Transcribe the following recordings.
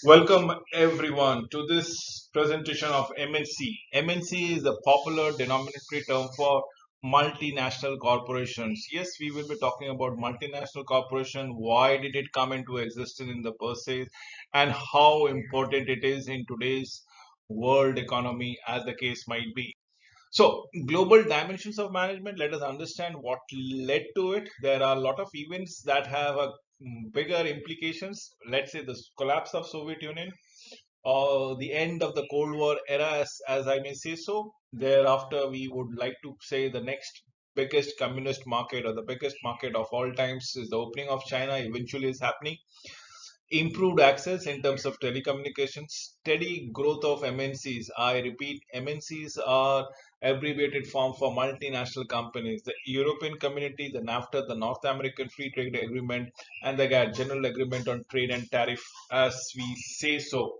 Welcome everyone to this presentation of MNC. MNC is a popular denominatory term for multinational corporations. Yes, we will be talking about multinational corporation. Why did it come into existence in the first place, and how important it is in today's world economy, as the case might be. So, global dimensions of management, let us understand what led to it. There are a lot of events that have a bigger implications. Let's say the collapse of Soviet Union or the end of the Cold War era, as I may say so. Thereafter, we would like to say the next biggest communist market or the biggest market of all times is the opening of China eventually is happening. Improved access in terms of telecommunications, steady growth of MNCs. I repeat, MNCs are abbreviated form for multinational companies. The European Community, the NAFTA, the North American Free Trade Agreement, and the GATT, General Agreement on Trade and Tariff, as we say so.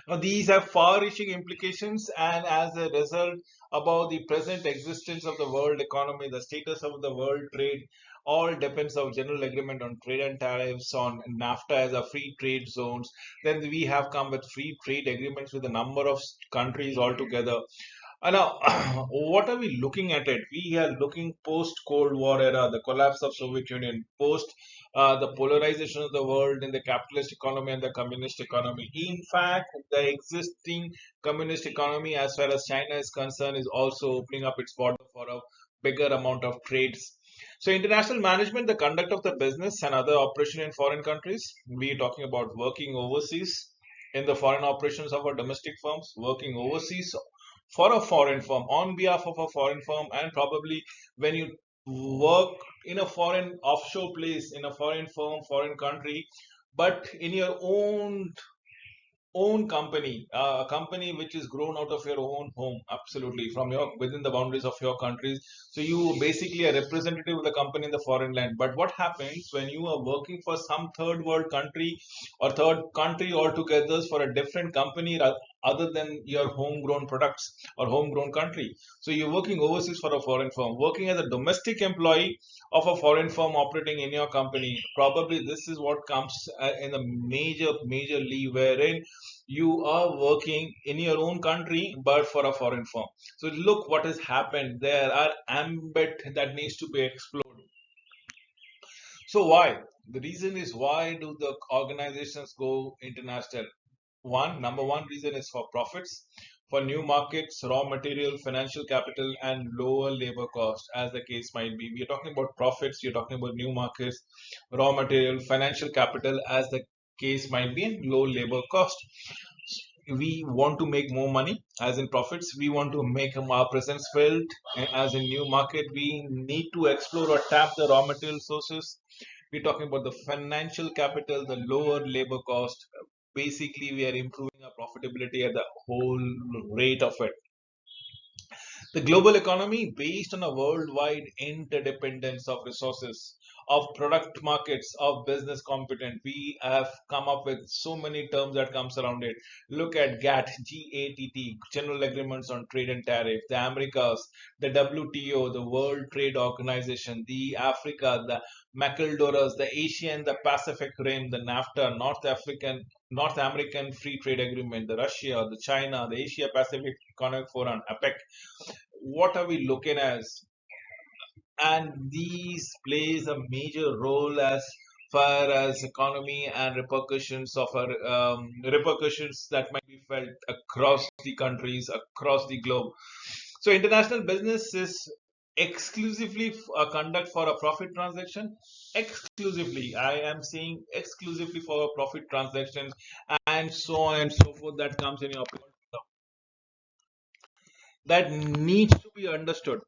Now, these have far-reaching implications, and as a result, about the present existence of the world economy, the status of the world trade, all depends on general agreement on trade and tariffs, on NAFTA as a free trade zones. Then we have come with free trade agreements with a number of countries altogether. Now, what are we looking at it? We are looking post Cold War era, the collapse of Soviet Union, post the polarization of the world in the capitalist economy and the communist economy. In fact, the existing communist economy, as far as China is concerned, is also opening up its border for a bigger amount of trades. So, international management, the conduct of the business and other operation in foreign countries. We are talking about working overseas in the foreign operations of our domestic firms, working overseas for a foreign firm on behalf of a foreign firm, and probably when you work in a foreign offshore place in a foreign firm, foreign country, but in your own company, a company which is grown out of your own home, absolutely, from your within the boundaries of your countries. So you basically a representative of the company in the foreign land. But what happens when you are working for some third world country or third country altogether for a different company other than your homegrown products or homegrown country? So you're working overseas for a foreign firm, working as a domestic employee of a foreign firm operating in your company. Probably this is what comes in a major leave, wherein you are working in your own country but for a foreign firm. So look what has happened. There are ambit that needs to be explored. So why? The reason is, why do the organizations go international? Number one reason is for profits, for new markets, raw material, financial capital, and lower labor cost, as the case might be. We are talking about profits, you're talking about new markets, raw material, financial capital, as the case might be, and low labor cost. We want to make more money, as in profits. We want to make our presence felt, as in new market. We need to explore or tap the raw material sources. We're talking about the financial capital, the lower labor cost. Basically, we are improving our profitability at the whole rate of it. The global economy, based on a worldwide interdependence of resources, of product markets, of business competence. We have come up with so many terms that comes around it. Look at GATT, General Agreements on Trade and Tariff, the Americas, the WTO, the World Trade Organization, the Africa, the Maquiladoras, the Asia and the Pacific Rim, the NAFTA, North American Free Trade Agreement, the Russia, the China, the Asia Pacific Economic Forum, APEC. What are we looking as? And these plays a major role as far as economy and repercussions of our repercussions that might be felt across the countries, across the globe. So international business is exclusively a conduct for a profit transaction. Exclusively, I am saying exclusively for a profit transaction, and so on and so forth, that comes in your that needs to be understood.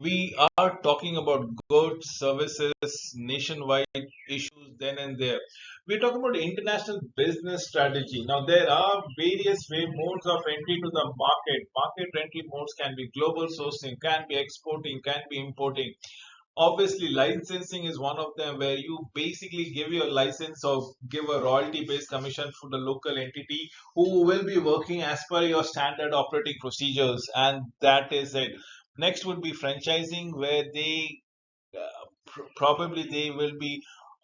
We are talking about goods, services, nationwide issues then and there. We're talking about international business strategy. Now, there are various modes of entry to the market. Market entry modes can be global sourcing, can be exporting, can be importing. Obviously, licensing is one of them, where you basically give your license or give a royalty based commission for the local entity who will be working as per your standard operating procedures, and that is it. Next would be franchising, where they probably they will be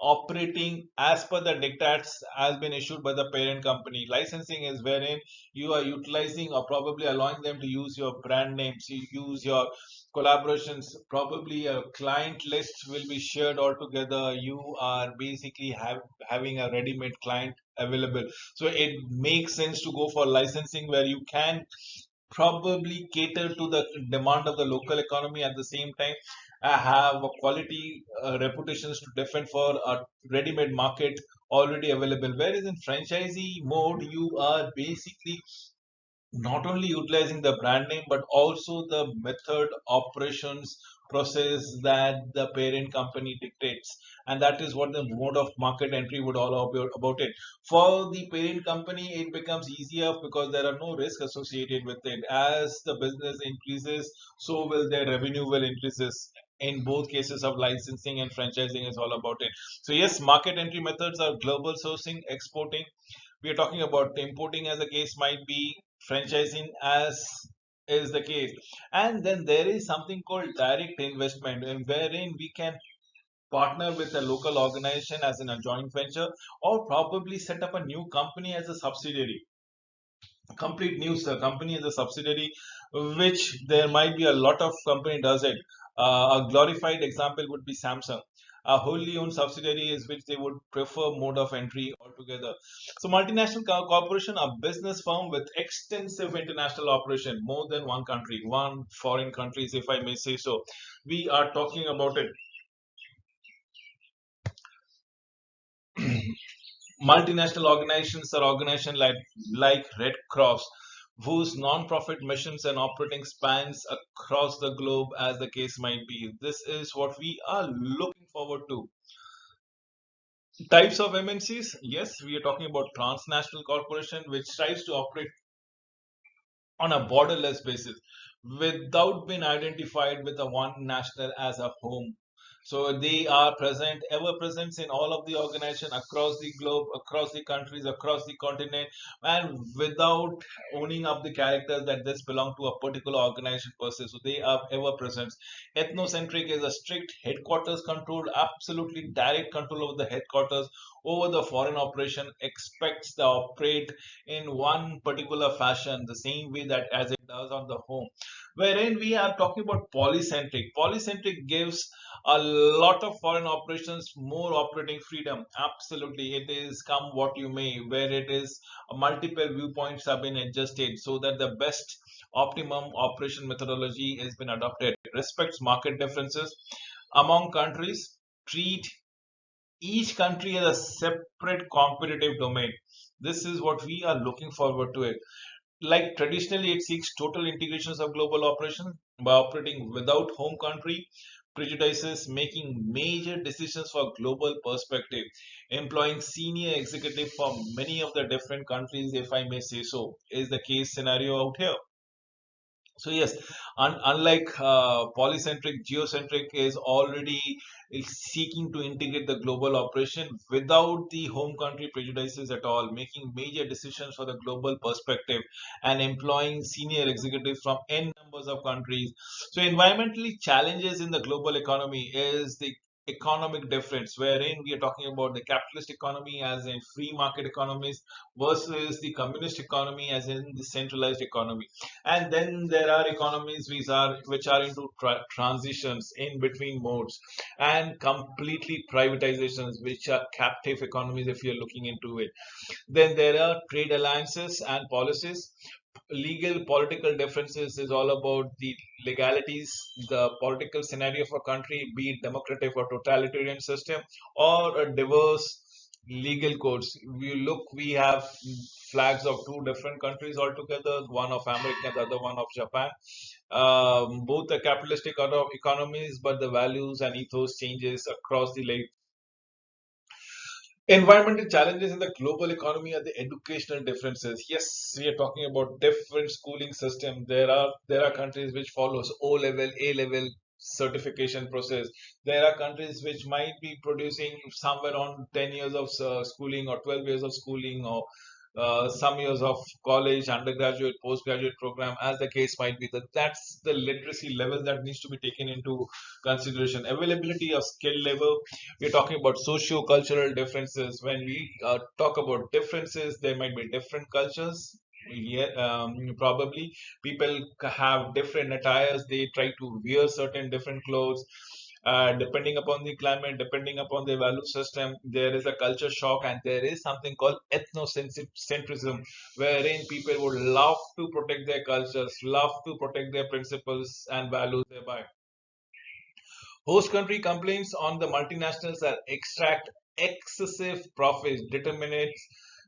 operating as per the dictats has been issued by the parent company. Licensing is wherein you are utilizing or probably allowing them to use your brand names, you use your collaborations, probably a client list will be shared altogether. You are basically having a ready-made client available. So it makes sense to go for licensing where you can probably cater to the demand of the local economy at the same time. Have a quality reputations to defend for a ready-made market already available. Whereas in franchisee mode, you are basically not only utilizing the brand name but also the method operations process that the parent company dictates, and that is what the mode of market entry would all about it. For the parent company it becomes easier because there are no risk associated with it. As the business increases, so will their revenue will increases. In both cases of licensing and franchising is all about it. So yes, market entry methods are global sourcing, exporting. We are talking about importing as the case might be, franchising as is the case. And then there is something called direct investment, and wherein we can partner with a local organization as in a joint venture, or probably set up a new company as a subsidiary, complete new company as a subsidiary, which there might be a lot of company does it. A glorified example would be Samsung. A wholly owned subsidiary is which they would prefer mode of entry altogether. So multinational corporation, a business firm with extensive international operation, more than one country, one foreign countries, if I may say so. We are talking about it. Multinational organizations are organizations like Red Cross, whose non-profit missions and operating spans across the globe as the case might be. This is what we are looking forward to. Types of MNCs, yes, we are talking about transnational corporation which tries to operate on a borderless basis without being identified with a one national as a home. So they are present, ever present in all of the organization across the globe, across the countries, across the continent, and without owning up the characters that this belong to a particular organization per se. So they are ever present. Ethnocentric is a strict headquarters control, absolutely direct control over the headquarters over the foreign operation, expects the operate in one particular fashion, the same way that as it does on the home. Wherein we are talking about polycentric. Polycentric gives a lot of foreign operations more operating freedom. Absolutely, it is come what you may, where it is multiple viewpoints have been adjusted so that the best optimum operation methodology has been adopted. Respects market differences among countries. Treat each country as a separate competitive domain. This is what we are looking forward to it. Like traditionally, it seeks total integrations of global operations by operating without home country prejudices, making major decisions for global perspective, employing senior executive from many of the different countries, if I may say so, is the case scenario out here. So yes, unlike polycentric, geocentric is already seeking to integrate the global operation without the home country prejudices at all, making major decisions for the global perspective and employing senior executives from n numbers of countries. So environmentally challenges in the global economy is the economic difference, wherein we are talking about the capitalist economy as in free market economies versus the communist economy as in the centralized economy. And then there are economies which are into transitions in between modes, and completely privatizations which are captive economies if you're looking into it. Then there are trade alliances and policies. Legal political differences is all about the legalities, the political scenario of a country, be it democratic or totalitarian system, or a diverse legal codes. We have flags of two different countries altogether, one of America, the other one of Japan. Both are capitalistic economies, but the values and ethos changes across the environmental challenges in the global economy are the educational differences. Yes, we are talking about different schooling system. There are countries which follows O level, A level certification process. There are countries which might be producing somewhere on 10 years of schooling or 12 years of schooling, or some years of college, undergraduate, postgraduate program, as the case might be. That's the literacy level that needs to be taken into consideration. Availability of skilled labor. We're talking about socio-cultural differences. When we talk about differences, there might be different cultures. Yeah, probably people have different attires. They try to wear certain different clothes. Depending upon the climate, depending upon the value system, there is a culture shock, and there is something called ethnocentrism, wherein people would love to protect their cultures, love to protect their principles and values thereby. Host country complaints on the multinationals that extract excessive profits, determinates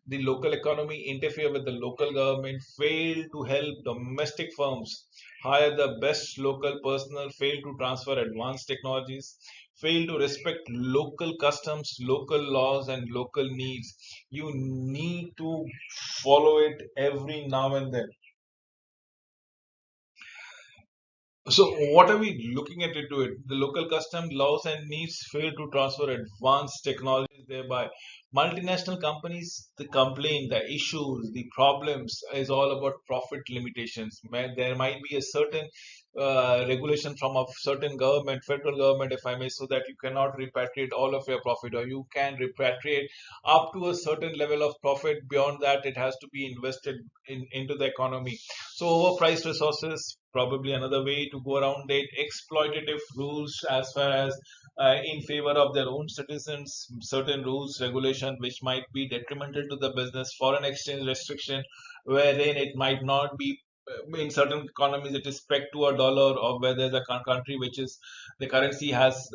the local economy, interfere with the local government, fail to help domestic firms hire the best local personnel, fail to transfer advanced technologies, fail to respect local customs, local laws, and local needs. You need to follow it every now and then. So, what are we looking at into it? The local custom laws and needs fail to transfer advanced technologies thereby. Multinational companies, the complaint, the issues, the problems is all about profit limitations. There might be a certain regulation from a certain government, federal government, if I may, so that you cannot repatriate all of your profit, or you can repatriate up to a certain level of profit. Beyond that, it has to be invested into the economy. So overpriced resources, probably another way to go around it. Exploitative rules as far as in favor of their own citizens, certain rules, regulation which might be detrimental to the business. Foreign exchange restriction, wherein it might not be in certain economies it is pegged to a dollar, or where there's a country which is the currency has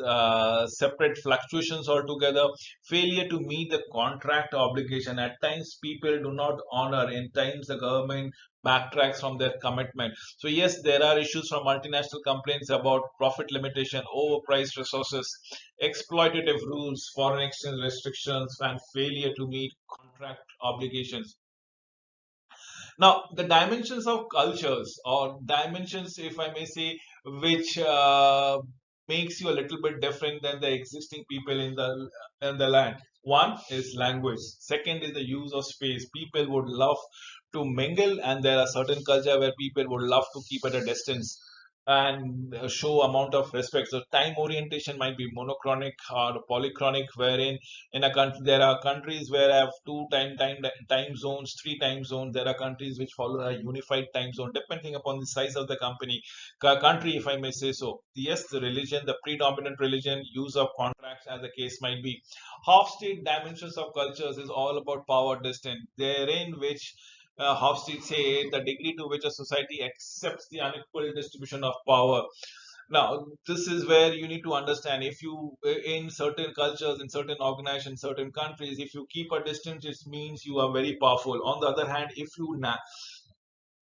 separate fluctuations altogether. Failure to meet the contract obligation. At times people do not honor, in times the government backtracks from their commitment. So yes, there are issues from multinational complaints about profit limitation, overpriced resources, exploitative rules, foreign exchange restrictions, and failure to meet contract obligations. Now, the dimensions of cultures, or dimensions, if I may say, which makes you a little bit different than the existing people in the land. One is language. Second is the use of space. People would love to mingle, and there are certain culture where people would love to keep at a distance and show amount of respect. So time orientation might be monochronic or polychronic, wherein in a country there are countries where I have two time zones, three time zones. There are countries which follow a unified time zone, depending upon the size of the country, if I may say so. Yes, the religion, the predominant religion, use of contracts, as the case might be. Half state dimensions of cultures is all about power distance, therein which Hofstede say the degree to which a society accepts the unequal distribution of power. Now, this is where you need to understand, if you, in certain cultures, in certain organizations, certain countries, if you keep a distance, it means you are very powerful. On the other hand, if you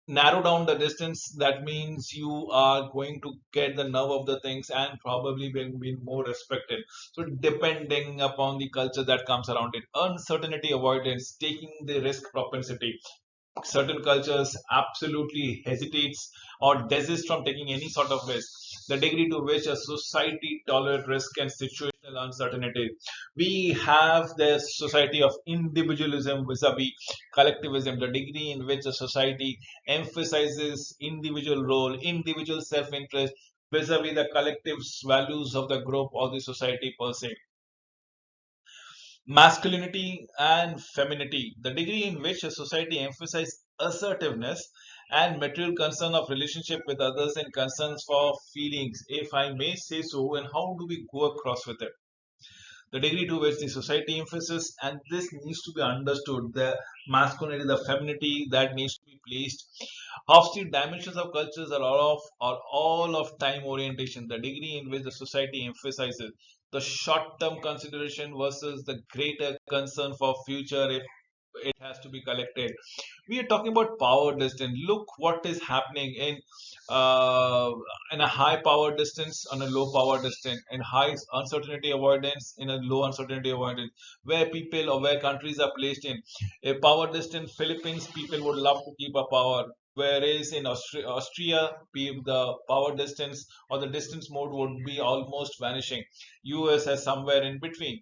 narrow down the distance, that means you are going to get the nerve of the things and probably being more respected. So, depending upon the culture that comes around it, uncertainty avoidance, taking the risk propensity. Certain cultures absolutely hesitates or desist from taking any sort of risk. The degree to which a society tolerates risk and situational uncertainty. We have the society of individualism vis-a-vis collectivism. The degree in which a society emphasizes individual role, individual self-interest vis-a-vis the collective values of the group or the society per se. Masculinity and femininity, the degree in which a society emphasizes assertiveness and material concern of relationship with others and concerns for feelings, if I may say so, and how do we go across with it? The degree to which the society emphasizes, and this needs to be understood, the masculinity, the femininity that needs to be placed. Half the dimensions of cultures are all of time orientation, the degree in which the society emphasizes the short-term consideration versus the greater concern for future if it has to be collected. We are talking about power distance. Look what is happening uh, in a high power distance, on a low power distance, in high uncertainty avoidance, in a low uncertainty avoidance, where people or where countries are placed in a power distance. Philippines people would love to keep a power. whereas in Austria, the power distance or the distance mode would be almost vanishing. US is somewhere in between.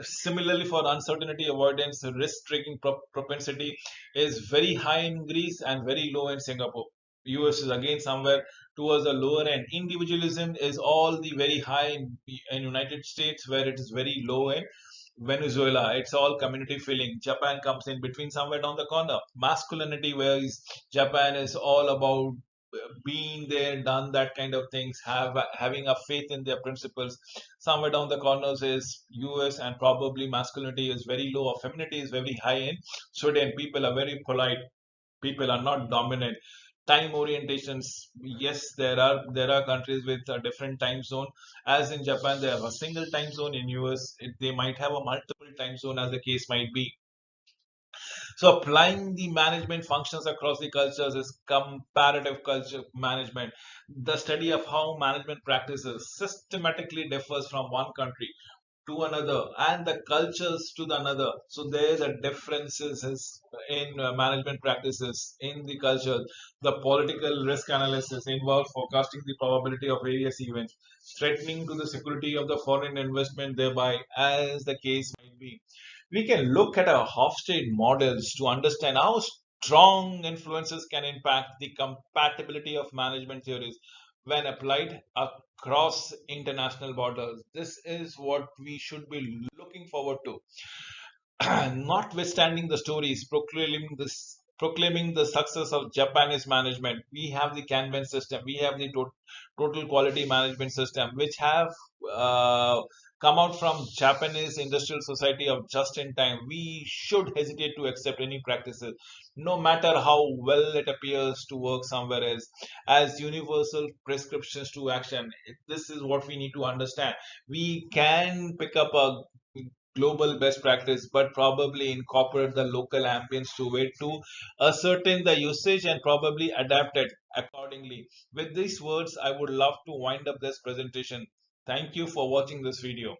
Similarly, for uncertainty avoidance, risk-taking propensity is very high in Greece and very low in Singapore. US is again somewhere towards the lower end. Individualism is all the very high in United States, where it is very low in Venezuela. It's all community feeling. Japan comes in between somewhere down the corner. Masculinity, whereas Japan is all about being there, done that kind of things, having a faith in their principles. Somewhere down the corners is US, and probably masculinity is very low or femininity is very high in Sweden. People are very polite. People are not dominant. Time orientations, yes, there are countries with a different time zone. As in Japan, they have a single time zone. In US, they might have a multiple time zone, as the case might be. So applying the management functions across the cultures is comparative culture management. The study of how management practices systematically differs from one country to another and the cultures to the another. So there are differences in management practices in the culture. The political risk analysis involves forecasting the probability of various events, threatening to the security of the foreign investment, thereby, as the case might be. We can look at our Hofstede models to understand how strong influences can impact the compatibility of management theories when applied across international borders. This is what we should be looking forward to. Notwithstanding the stories proclaiming the success of Japanese management, we have the Kanban system, we have the total quality management system, which have uh, come out from Japanese industrial society of just in time. We should hesitate to accept any practices, no matter how well it appears to work somewhere else, as universal prescriptions to action. This is what we need to understand. We can pick up a global best practice, but probably incorporate the local ambience to it to ascertain the usage and probably adapt it accordingly. With these words, I would love to wind up this presentation. Thank you for watching this video.